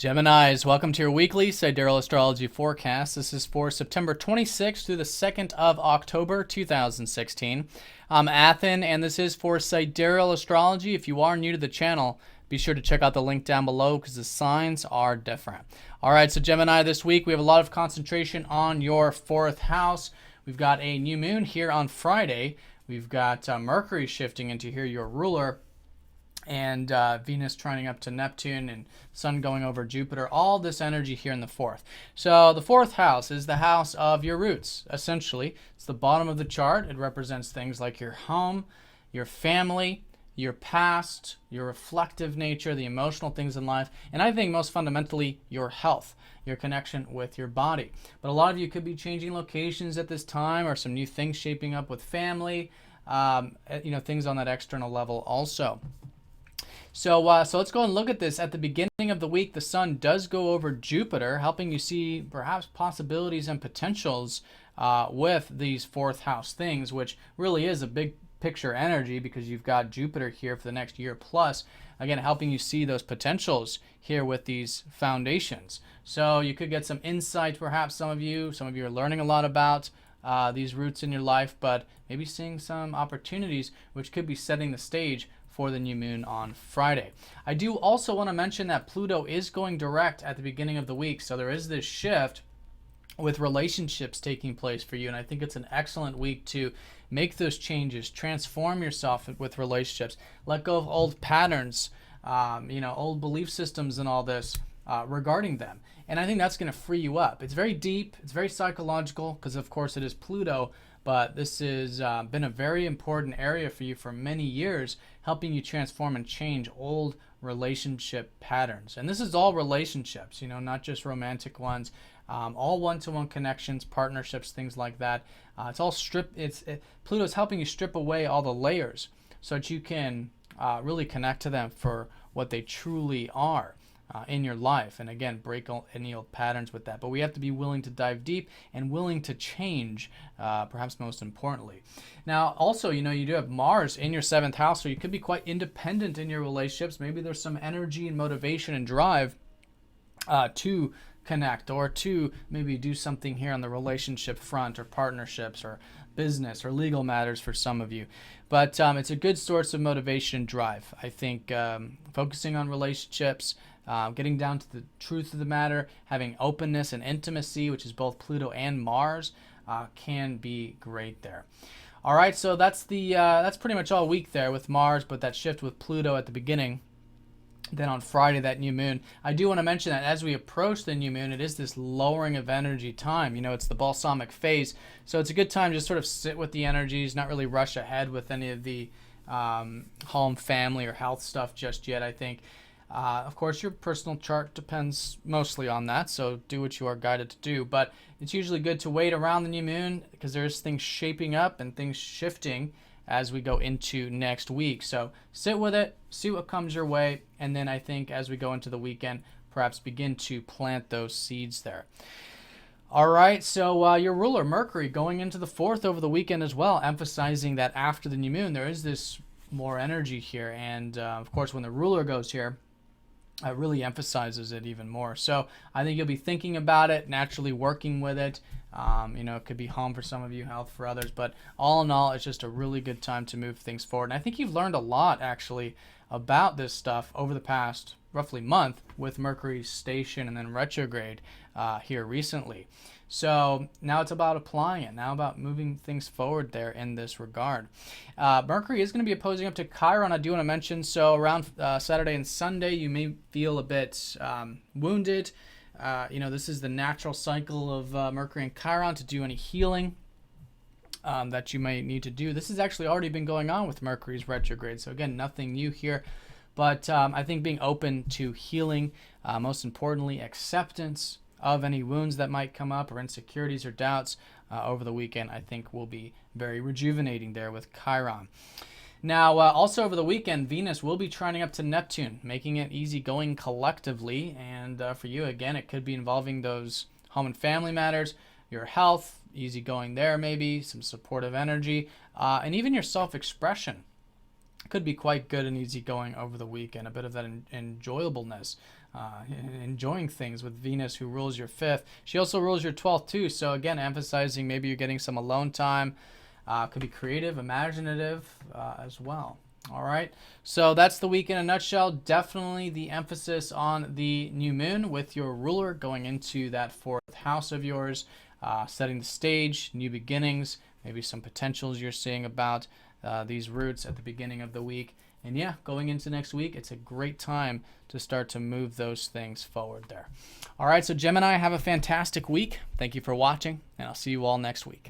Geminis, welcome to your weekly Sidereal Astrology forecast. This is for September 26th through the 2nd of October 2016. I'm Athen, and this is for Sidereal Astrology. If you are new to the channel, be sure to check out the link down below because the signs are different. All right, so Gemini, this week we have a lot of concentration on your 4th house. We've got a new moon here on Friday. We've got Mercury shifting into here, your ruler, and Venus trining up to Neptune and Sun going over Jupiter, all this energy here in the 4th. So the 4th house is the house of your roots, essentially. It's the bottom of the chart. It represents things like your home, your family, your past, your reflective nature, the emotional things in life, and I think most fundamentally, your health, your connection with your body. But a lot of you could be changing locations at this time or some new things shaping up with family, things on that external level also. So let's go and look at this. At the beginning of the week, the Sun does go over Jupiter, helping you see perhaps possibilities and potentials with these 4th house things, which really is a big picture energy because you've got Jupiter here for the next year plus, again, helping you see those potentials here with these foundations. So you could get some insight, perhaps some of you are learning a lot about these roots in your life, but maybe seeing some opportunities which could be setting the stage for the new moon on Friday. I do also want to mention that Pluto is going direct at the beginning of the week, so there is this shift with relationships taking place for you, and I think it's an excellent week to make those changes, transform yourself with relationships, let go of old patterns, old belief systems and all this regarding them. And I think that's going to free you up. It's very deep, it's very psychological, because of course it is Pluto, but this has been a very important area for you for many years, helping you transform and change old relationship patterns. And this is all relationships, not just romantic ones, all one-to-one connections, partnerships, things like that. It's all Pluto's helping you strip away all the layers so that you can really connect to them for what they truly are in your life, and again, break any old patterns with that. But we have to be willing to dive deep and willing to change, perhaps most importantly. Now, also, you do have Mars in your 7th house, so you could be quite independent in your relationships. Maybe there's some energy and motivation and drive to connect or to maybe do something here on the relationship front or partnerships or business or legal matters for some of you. But it's a good source of motivation and drive. I think focusing on relationships, getting down to the truth of the matter, having openness and intimacy, which is both Pluto and Mars, can be great there. All right, so that's pretty much all week there with Mars, but that shift with Pluto at the beginning. Then on Friday, that new moon. I do want to mention that as we approach the new moon, it is this lowering of energy time. It's the balsamic phase. So it's a good time to just sort of sit with the energies, not really rush ahead with any of the home, family, or health stuff just yet, I think. Of course, your personal chart depends mostly on that, so do what you are guided to do. But it's usually good to wait around the new moon because there's things shaping up and things shifting as we go into next week. So sit with it, see what comes your way, and then I think as we go into the weekend, perhaps begin to plant those seeds there. All right, so your ruler, Mercury, going into the 4th over the weekend as well, emphasizing that after the new moon, there is this more energy here. And of course, when the ruler goes here, it really emphasizes it even more. So I think you'll be thinking about it, naturally working with it. It could be home for some of you, health for others, but all in all, it's just a really good time to move things forward. And I think you've learned a lot, actually, about this stuff over the past roughly month with Mercury's station and then retrograde here recently. So now it's about applying it, now about moving things forward there in this regard. Mercury is going to be opposing up to Chiron, I do want to mention. So around Saturday and Sunday, you may feel a bit wounded. This is the natural cycle of Mercury and Chiron to do any healing that you may need to do. This has actually already been going on with Mercury's retrograde. So again, nothing new here. But I think being open to healing, most importantly, acceptance of any wounds that might come up or insecurities or doubts over the weekend, I think will be very rejuvenating there with Chiron. Now, also over the weekend, Venus will be trining up to Neptune, making it easygoing collectively. And for you, again, it could be involving those home and family matters, your health, easygoing there maybe, some supportive energy, and even your self-expression could be quite good and easygoing over the weekend, a bit of that enjoyableness enjoying things with Venus, who rules your 5th. She also rules your 12th too. So again, emphasizing maybe you're getting some alone time. Could be creative, imaginative as well. All right, so that's the week in a nutshell. Definitely the emphasis on the new moon with your ruler going into that 4th house of yours, setting the stage, new beginnings, maybe some potentials you're seeing about these roots at the beginning of the week. And yeah, going into next week, it's a great time to start to move those things forward there. All right, so Gemini, have a fantastic week. Thank you for watching, and I'll see you all next week.